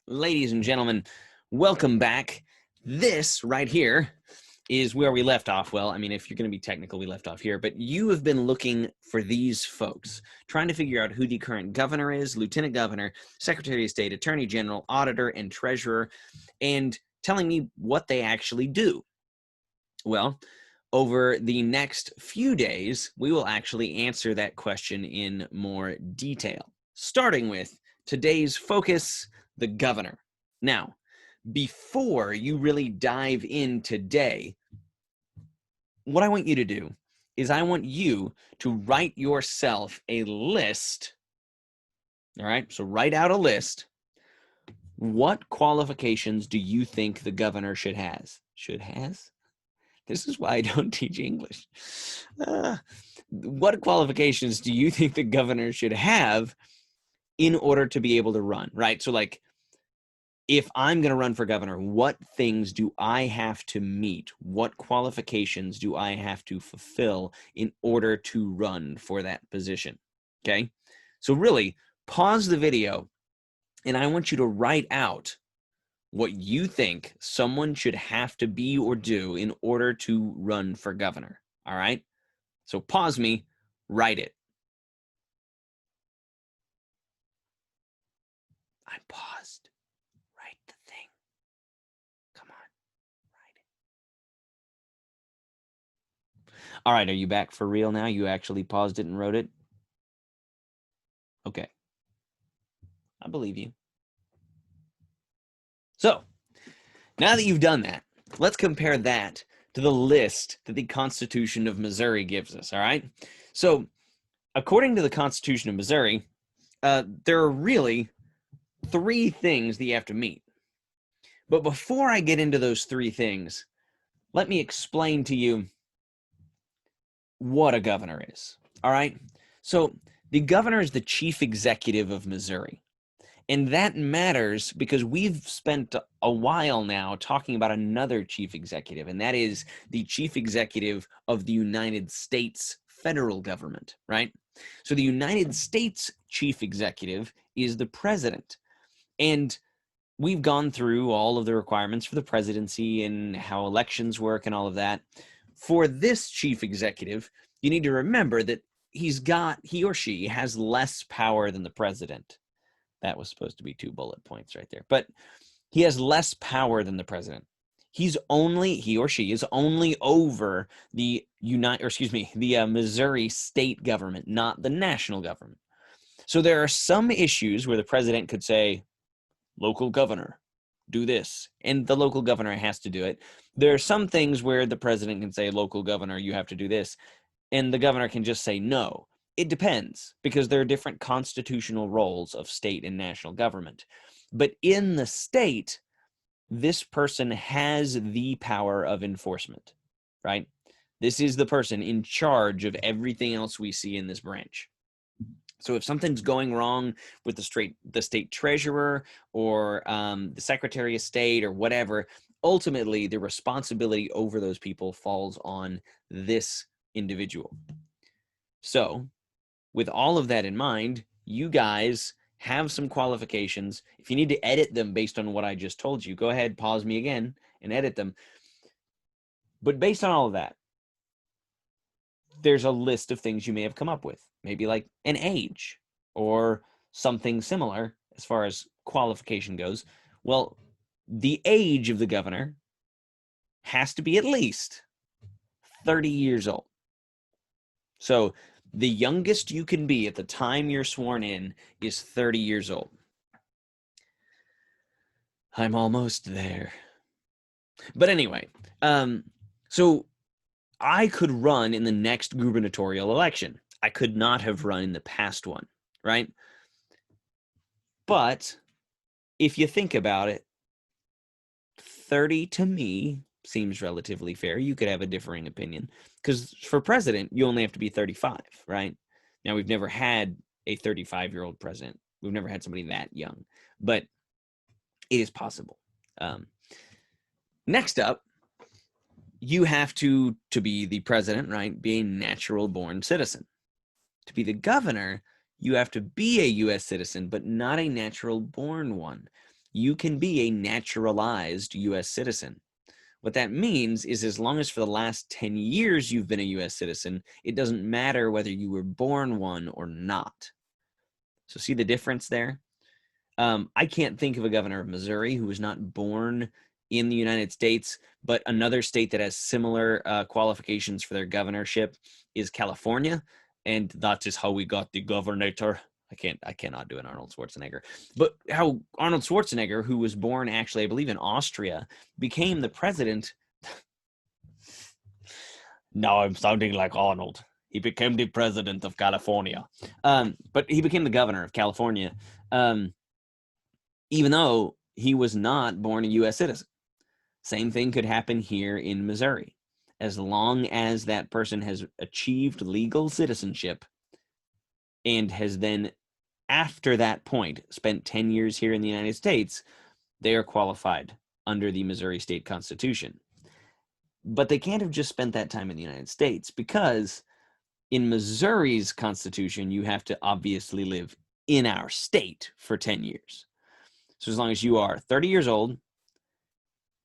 Ladies and gentlemen, welcome back. This right here is where we left off. Well, I mean, if you're going to be technical, we left off here, but you have been looking for these folks, trying to figure out who the current governor is, lieutenant governor, secretary of state, attorney general, auditor, and treasurer, and telling me what they actually do. Well, over the next few days, we will actually answer that question in more detail, starting with today's focus, the governor. Now, before you really dive in today, what I want you to do is I want you to write yourself a list. All right, so write out a list. What qualifications do you think the governor should has? Should has? This is why I don't teach English. What qualifications do you think the governor should have in order to be able to run, right? So like, if I'm going to run for governor, what things do I have to meet? What qualifications do I have to fulfill in order to run for that position? Okay. So really pause the video and I want you to write out what you think someone should have to be or do in order to run for governor. All right. So pause me, write it. I'm paused. Write the thing. Come on, write it. All right, are you back for real now? You actually paused it and wrote it? Okay. I believe you. So, now that you've done that, let's compare that to the list that the Constitution of Missouri gives us, all right? So, according to the Constitution of Missouri, there are really 3 things that you have to meet. But before I get into those 3 things, let me explain to you what a governor is, all right? So, the governor is the chief executive of Missouri. And that matters because we've spent a while now talking about another chief executive, and that is the chief executive of the United States federal government, right? So the United States chief executive is the president. And we've gone through all of the requirements for the presidency and how elections work and all of that. For this chief executive, you need to remember that he or she has less power than the president. That was supposed to be 2 bullet points right there. But he has less power than the president. He or she is only over the Missouri state government, not the national government. So there are some issues where the president could say, local governor, do this, and the local governor has to do it. There are some things where the president can say, local governor, you have to do this, and the governor can just say no. It depends, because there are different constitutional roles of state and national government. But in the state, this person has the power of enforcement, right? This is the person in charge of everything else we see in this branch. So if something's going wrong with the state treasurer or the secretary of state or whatever, ultimately the responsibility over those people falls on this individual. So with all of that in mind, you guys have some qualifications. If you need to edit them based on what I just told you, go ahead, pause me again and edit them. But based on all of that, there's a list of things you may have come up with, maybe like an age or something similar as far as qualification goes. Well, the age of the governor has to be at least 30 years old. So the youngest you can be at the time you're sworn in is 30 years old. I'm almost there. But anyway, so I could run in the next gubernatorial election. I could not have run in the past one, right? But if you think about it, 30 to me seems relatively fair. You could have a differing opinion because for president, you only have to be 35, right? Now, we've never had a 35-year-old president. We've never had somebody that young, but it is possible. Next up, you have to be the president, right, be a natural born citizen. To be the governor, you have to be a U.S. citizen, but not a natural born one. you can be a naturalized U.S. citizen. What that means is as long as for the last 10 years you've been a U.S. citizen, it doesn't matter whether you were born one or not. So see the difference there? I can't think of a governor of Missouri who was not born in the United States, but another state that has similar qualifications for their governorship is California, and that is how we got the governor. I cannot do an Arnold Schwarzenegger, but how Arnold Schwarzenegger, who was born actually, I believe, in Austria, became the president. Now I'm sounding like Arnold. He became the president of California, but he became the governor of California, even though he was not born a U.S. citizen. Same thing could happen here in Missouri. As long as that person has achieved legal citizenship and has then, after that point, spent 10 years here in the United States, they are qualified under the Missouri State Constitution. But they can't have just spent that time in the United States, because in Missouri's Constitution, you have to obviously live in our state for 10 years. So as long as you are 30 years old,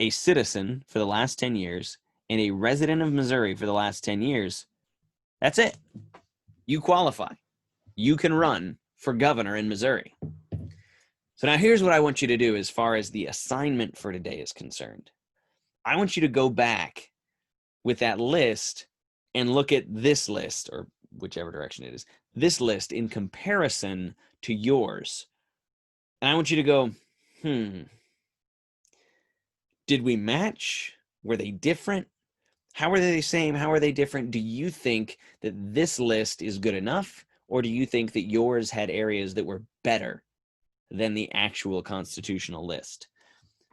a citizen for the last 10 years, and a resident of Missouri for the last 10 years, that's it. You qualify. You can run for governor in Missouri. So now here's what I want you to do as far as the assignment for today is concerned. I want you to go back with that list and look at this list, or whichever direction it is, this list in comparison to yours. And I want you to go, did we match? Were they different? How are they the same? How are they different? Do you think that this list is good enough? Or do you think that yours had areas that were better than the actual constitutional list?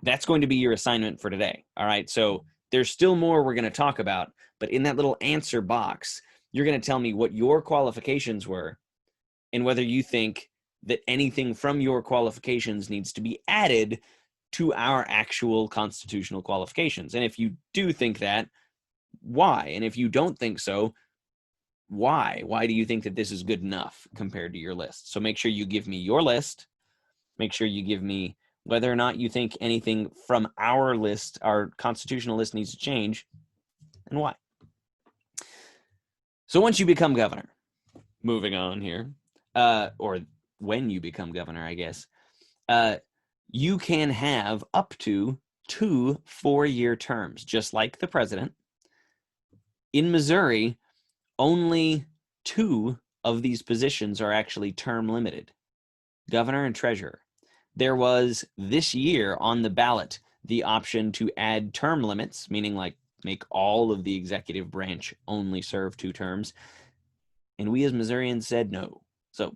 That's going to be your assignment for today. All right. So there's still more we're going to talk about, but in that little answer box, you're going to tell me what your qualifications were and whether you think that anything from your qualifications needs to be added to our actual constitutional qualifications. And if you do think that, why? And if you don't think so, why? Why do you think that this is good enough compared to your list? So make sure you give me your list. Make sure you give me whether or not you think anything from our list, our constitutional list, needs to change, and why. So once you become governor, moving on here, or when you become governor, I guess, you can have up to 2 4-year terms, just like the president. In Missouri, only 2 of these positions are actually term limited, governor and treasurer. There was this year on the ballot the option to add term limits, meaning like make all of the executive branch only serve 2 terms. And we as Missourians said no. So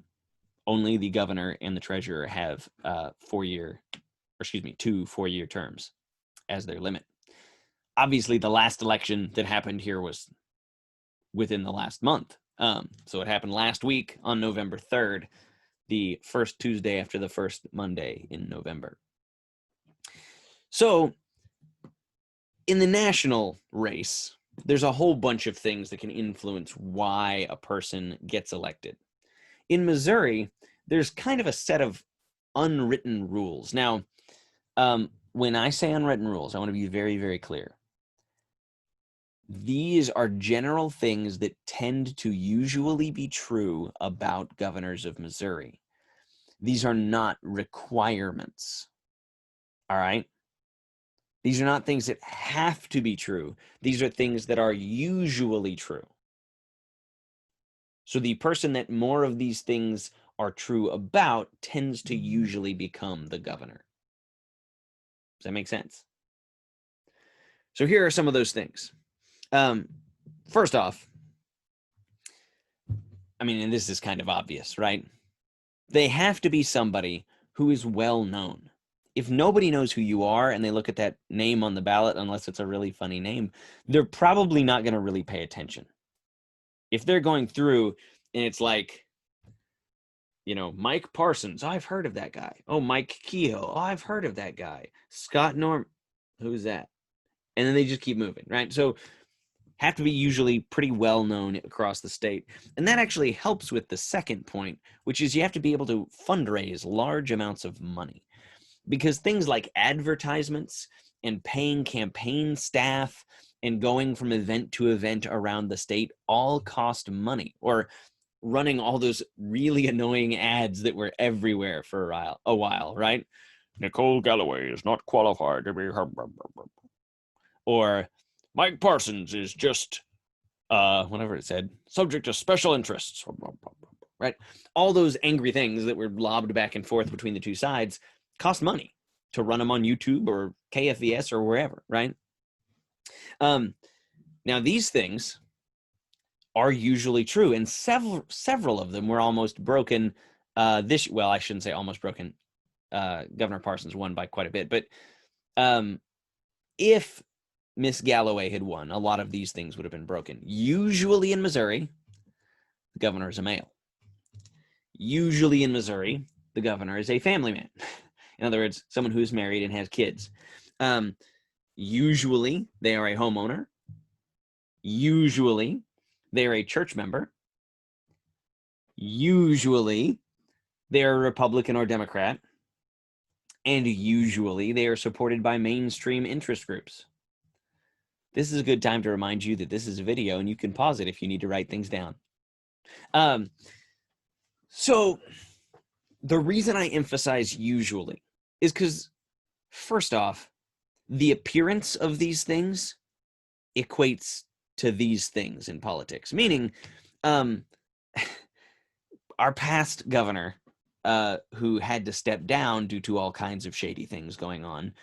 only the governor and the treasurer have 2 4-year terms as their limit. Obviously, the last election that happened here was within the last month. So it happened last week on November 3rd, the first Tuesday after the first Monday in November. So in the national race, there's a whole bunch of things that can influence why a person gets elected. In Missouri, there's kind of a set of unwritten rules. Now, when I say unwritten rules, I want to be very, very clear. These are general things that tend to usually be true about governors of Missouri. These are not requirements. All right? These are not things that have to be true. These are things that are usually true. So the person that more of these things are true about tends to usually become the governor. Does that make sense? So here are some of those things. First off, I mean, and this is kind of obvious, right? They have to be somebody who is well known. If nobody knows who you are and they look at that name on the ballot, unless it's a really funny name, they're probably not going to really pay attention. If they're going through and it's like, Mike Parsons, I've heard of that guy. Oh, Mike Kehoe, oh, I've heard of that guy. Scott Norm, who's that? And then they just keep moving, right? So have to be usually pretty well known across the state. And that actually helps with the second point, which is you have to be able to fundraise large amounts of money. because things like advertisements and paying campaign staff and going from event to event around the state all cost money, or running all those really annoying ads that were everywhere for a while, right? Nicole Galloway is not qualified to be her. Or Mike Parsons is just, whatever it said, subject to special interests, right? All those angry things that were lobbed back and forth between the two sides cost money to run them on YouTube or KFVS or wherever, right? Now, these things are usually true, and several of them were almost broken. Well, I shouldn't say almost broken. Governor Parsons won by quite a bit, but if Miss Galloway had won, a lot of these things would have been broken. Usually in Missouri, the governor is a male. Usually in Missouri, the governor is a family man. In other words, someone who's married and has kids. Usually, they are a homeowner. Usually, they are a church member. Usually, they are a Republican or Democrat. And usually, they are supported by mainstream interest groups. This is a good time to remind you that this is a video, and you can pause it if you need to write things down. So, the reason I emphasize usually is because, first off, the appearance of these things equates to these things in politics. Meaning, our past governor, who had to step down due to all kinds of shady things going on,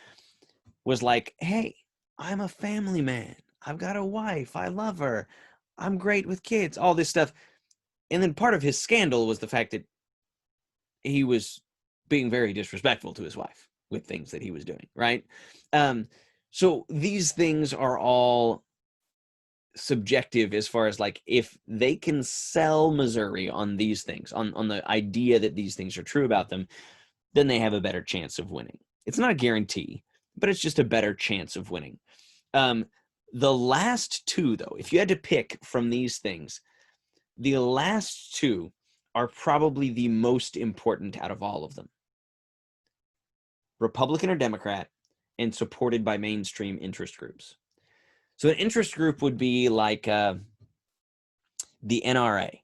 was like, hey, I'm a family man. I've got a wife. I love her. I'm great with kids, all this stuff. And then part of his scandal was the fact that he was being very disrespectful to his wife with things that he was doing, right? So these things are all subjective as far as like, if they can sell Missouri on these things, on the idea that these things are true about them, then they have a better chance of winning. It's not a guarantee, but it's just a better chance of winning. The last two, though, if you had to pick from these things, the last two are probably the most important out of all of them. Republican or Democrat, and supported by mainstream interest groups. So an interest group would be like the NRA,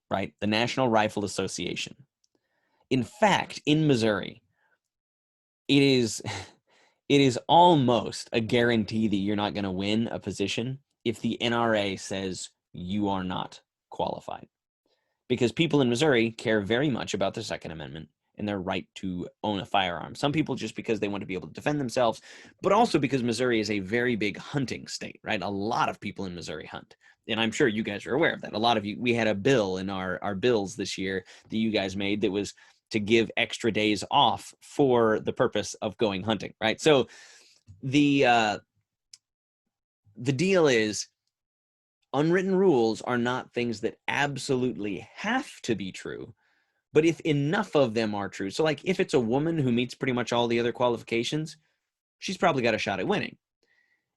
right? The National Rifle Association. In fact, in Missouri, it is almost a guarantee that you're not going to win a position if the NRA says you are not qualified. Because people in Missouri care very much about the Second Amendment and their right to own a firearm. Some people just because they want to be able to defend themselves, but also because Missouri is a very big hunting state, right? A lot of people in Missouri hunt. And I'm sure you guys are aware of that. A lot of you, we had a bill in our bills this year that you guys made that was to give extra days off for the purpose of going hunting, right? So the deal is, unwritten rules are not things that absolutely have to be true, but if enough of them are true, so like if it's a woman who meets pretty much all the other qualifications, she's probably got a shot at winning.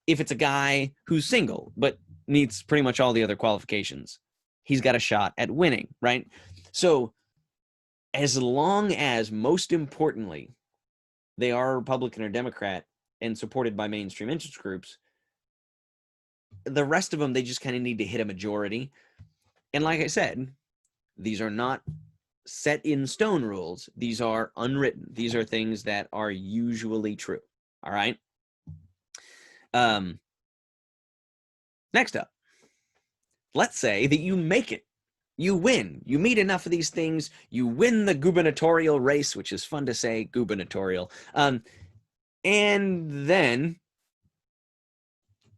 If it's a guy who's single but meets pretty much all the other qualifications, he's got a shot at winning, right? So as long as, most importantly, they are Republican or Democrat and supported by mainstream interest groups, the rest of them, they just kind of need to hit a majority. And like I said, these are not set in stone rules. These are unwritten. These are things that are usually true. All right. Next up, let's say that you make it. You win. You meet enough of these things. You win the gubernatorial race, which is fun to say, gubernatorial. And then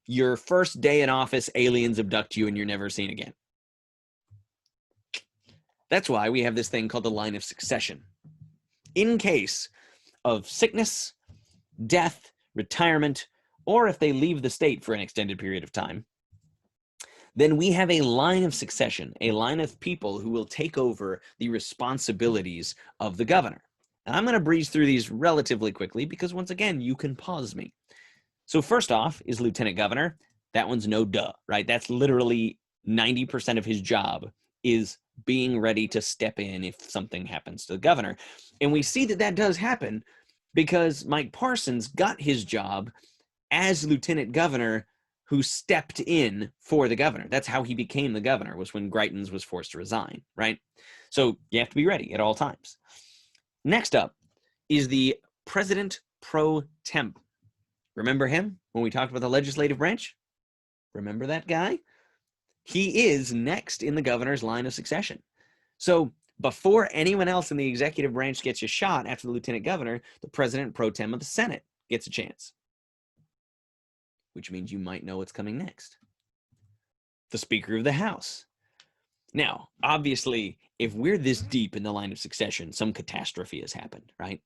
your first day in office, aliens abduct you and you're never seen again. That's why we have this thing called the line of succession. In case of sickness, death, retirement, or if they leave the state for an extended period of time, then we have a line of succession, a line of people who will take over the responsibilities of the governor. And I'm going to breeze through these relatively quickly because, once again, you can pause me. So first off is lieutenant governor. That one's no duh, right? That's literally 90% of his job, is being ready to step in if something happens to the governor. And we see that that does happen because Mike Parsons got his job as lieutenant governor who stepped in for the governor. That's how he became the governor, was when Greitens was forced to resign, right? So you have to be ready at all times. Next up is the president pro tem. Remember him when we talked about the legislative branch? Remember that guy? He is next in the governor's line of succession. So before anyone else in the executive branch gets a shot after the lieutenant governor, the president pro tem of the Senate gets a chance, which means you might know what's coming next. The Speaker of the House. Now, obviously, if we're this deep in the line of succession, some catastrophe has happened, right?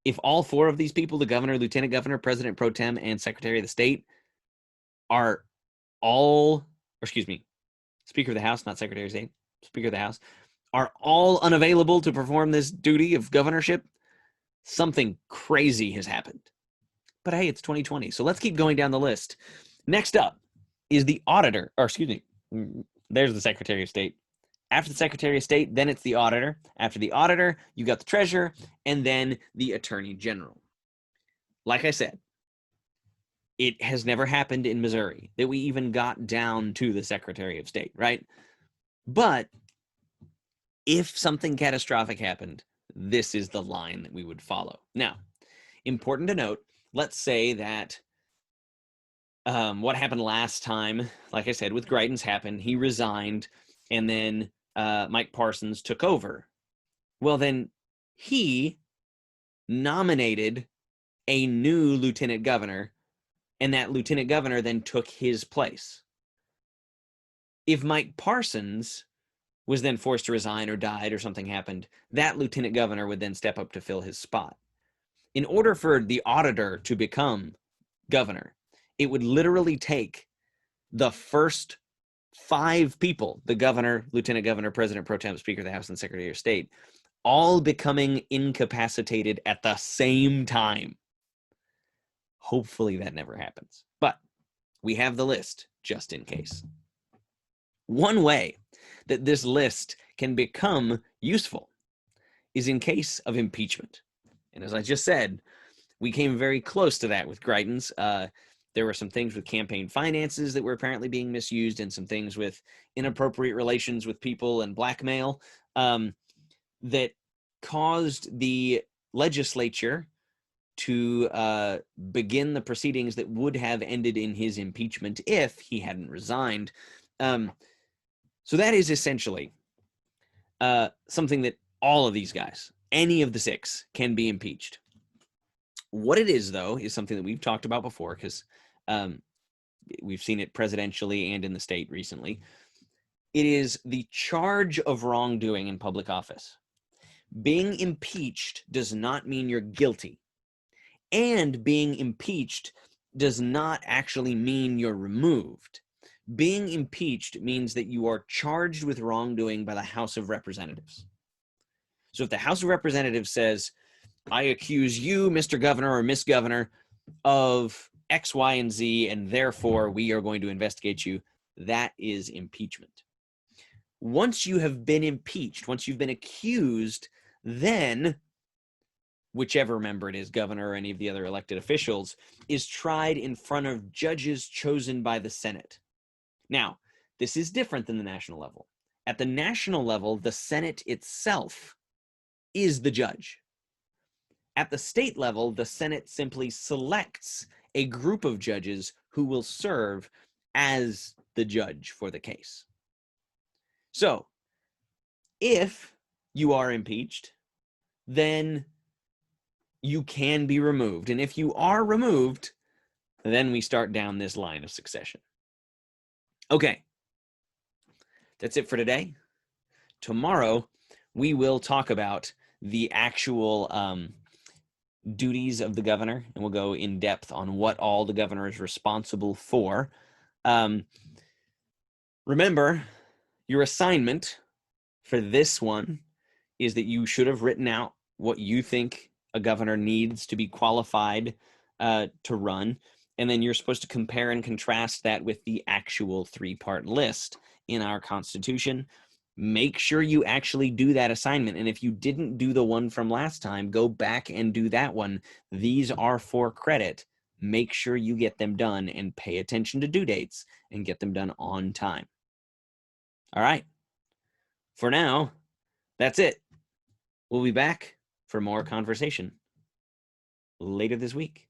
If all four of these people, the governor, lieutenant governor, president pro tem, and secretary of the state, are all, or excuse me, Speaker of the House, not secretary of state, Speaker of the House, are all unavailable to perform this duty of governorship, something crazy has happened. But hey, it's 2020, so let's keep going down the list. Next up is the auditor, or excuse me, there's the Secretary of State. After the Secretary of State, then it's the auditor. After the auditor, you got the treasurer, and then the attorney general. Like I said, it has never happened in Missouri that we even got down to the Secretary of State, right? But if something catastrophic happened, this is the line that we would follow. Now, important to note, let's say that what happened last time, like I said, with Greitens happened, he resigned, and then Mike Parsons took over. Well, then he nominated a new lieutenant governor, and that lieutenant governor then took his place. If Mike Parsons was then forced to resign or died or something happened, that lieutenant governor would then step up to fill his spot. In order for the auditor to become governor, it would literally take the first 5 people, the governor, lieutenant governor, president pro tem, speaker of the House, and secretary of state, all becoming incapacitated at the same time. Hopefully that never happens, but we have the list just in case. One way that this list can become useful is in case of impeachment. And as I just said, we came very close to that with Greitens. There were some things with campaign finances that were apparently being misused, and some things with inappropriate relations with people and blackmail that caused the legislature to begin the proceedings that would have ended in his impeachment if he hadn't resigned. So that is essentially something that all of these guys, any of the 6, can be impeached. What it is, though, is something that we've talked about before, because we've seen it presidentially and in the state recently. It is the charge of wrongdoing in public office. Being impeached does not mean you're guilty. And being impeached does not actually mean you're removed. Being impeached means that you are charged with wrongdoing by the House of Representatives. So if the House of Representatives says, I accuse you, Mr. Governor or Miss Governor, of X, Y, and Z, and therefore we are going to investigate you, that is impeachment. Once you have been impeached, once you've been accused, then whichever member it is, governor or any of the other elected officials, is tried in front of judges chosen by the Senate. Now, this is different than the national level. At the national level, the Senate itself is the judge. At the state level, the Senate simply selects a group of judges who will serve as the judge for the case. So, if you are impeached, then you can be removed. And if you are removed, then we start down this line of succession. Okay, that's it for today. Tomorrow, we will talk about the actual duties of the governor, and we'll go in depth on what all the governor is responsible for. Remember, your assignment for this one is that you should have written out what you think a governor needs to be qualified to run, and then you're supposed to compare and contrast that with the actual 3-part list in our Constitution. make sure you actually do that assignment. And if you didn't do the one from last time, go back and do that one. These are for credit. Make sure you get them done and pay attention to due dates and get them done on time. All right. For now, that's it. We'll be back for more conversation later this week.